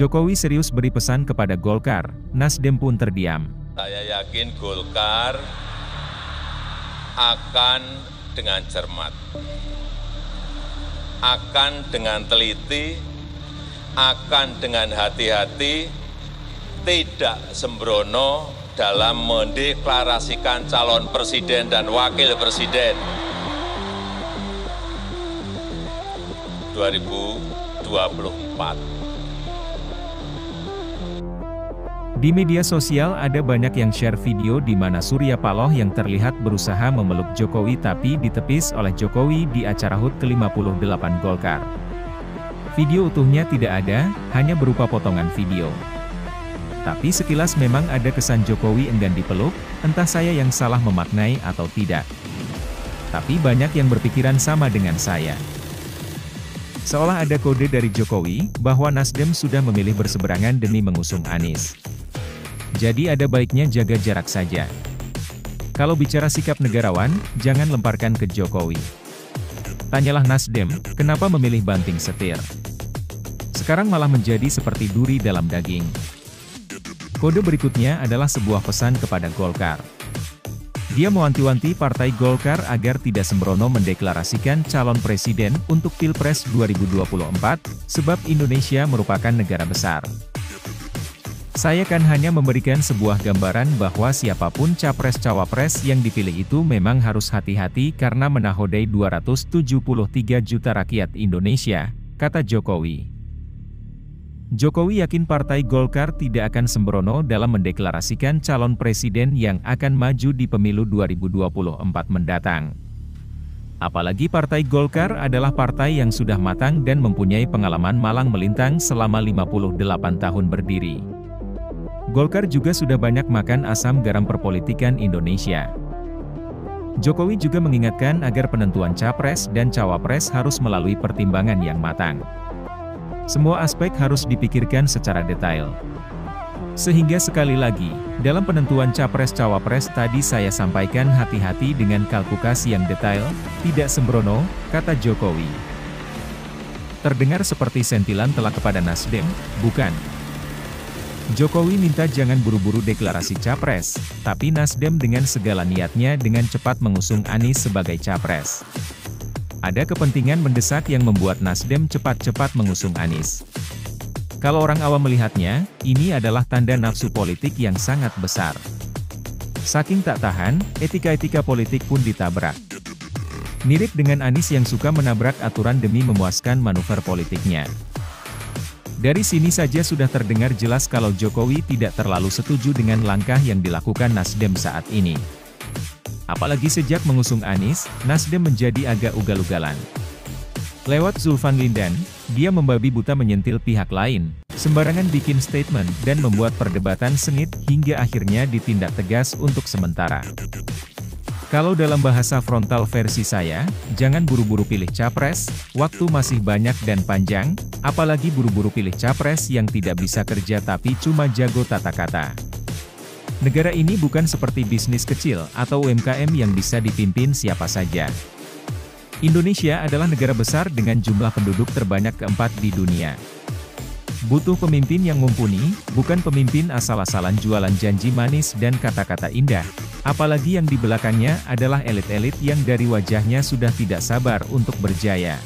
Jokowi serius beri pesan kepada Golkar, Nasdem pun terdiam. Saya yakin Golkar akan dengan cermat, akan dengan teliti, akan dengan hati-hati, tidak sembrono dalam mendeklarasikan calon presiden dan wakil presiden 2024. Di media sosial ada banyak yang share video di mana Surya Paloh yang terlihat berusaha memeluk Jokowi tapi ditepis oleh Jokowi di acara HUT ke-58 Golkar. Video utuhnya tidak ada, hanya berupa potongan video. Tapi sekilas memang ada kesan Jokowi enggan dipeluk, entah saya yang salah memaknai atau tidak. Tapi banyak yang berpikiran sama dengan saya. Seolah ada kode dari Jokowi, bahwa Nasdem sudah memilih berseberangan demi mengusung Anies. Jadi ada baiknya jaga jarak saja. Kalau bicara sikap negarawan, jangan lemparkan ke Jokowi. Tanyalah Nasdem, kenapa memilih banting setir? Sekarang malah menjadi seperti duri dalam daging. Kode berikutnya adalah sebuah pesan kepada Golkar. Dia mewanti-wanti partai Golkar agar tidak sembrono mendeklarasikan calon presiden untuk Pilpres 2024, sebab Indonesia merupakan negara besar. Saya kan hanya memberikan sebuah gambaran bahwa siapapun capres-cawapres yang dipilih itu memang harus hati-hati karena menahodai 273 juta rakyat Indonesia, kata Jokowi. Jokowi yakin partai Golkar tidak akan sembrono dalam mendeklarasikan calon presiden yang akan maju di pemilu 2024 mendatang. Apalagi partai Golkar adalah partai yang sudah matang dan mempunyai pengalaman malang melintang selama 58 tahun berdiri. Golkar juga sudah banyak makan asam garam perpolitikan Indonesia. Jokowi juga mengingatkan agar penentuan capres dan cawapres harus melalui pertimbangan yang matang. Semua aspek harus dipikirkan secara detail. Sehingga sekali lagi, dalam penentuan capres-cawapres tadi saya sampaikan hati-hati dengan kalkulasi yang detail, tidak sembrono, kata Jokowi. Terdengar seperti sentilan telak kepada Nasdem, bukan? Jokowi minta jangan buru-buru deklarasi capres, tapi Nasdem dengan segala niatnya dengan cepat mengusung Anies sebagai capres. Ada kepentingan mendesak yang membuat Nasdem cepat-cepat mengusung Anies. Kalau orang awam melihatnya, ini adalah tanda nafsu politik yang sangat besar. Saking tak tahan, etika-etika politik pun ditabrak. Mirip dengan Anies yang suka menabrak aturan demi memuaskan manuver politiknya. Dari sini saja sudah terdengar jelas kalau Jokowi tidak terlalu setuju dengan langkah yang dilakukan Nasdem saat ini. Apalagi sejak mengusung Anies, Nasdem menjadi agak ugal-ugalan. Lewat Zulfan Lindan, dia membabi buta menyentil pihak lain, sembarangan bikin statement dan membuat perdebatan sengit hingga akhirnya ditindak tegas untuk sementara. Kalau dalam bahasa frontal versi saya, jangan buru-buru pilih capres, waktu masih banyak dan panjang, apalagi buru-buru pilih capres yang tidak bisa kerja tapi cuma jago tata kata. Negara ini bukan seperti bisnis kecil atau UMKM yang bisa dipimpin siapa saja. Indonesia adalah negara besar dengan jumlah penduduk terbanyak keempat di dunia. Butuh pemimpin yang mumpuni, bukan pemimpin asal-asalan jualan janji manis dan kata-kata indah. Apalagi yang di belakangnya adalah elit-elit yang dari wajahnya sudah tidak sabar untuk berjaya.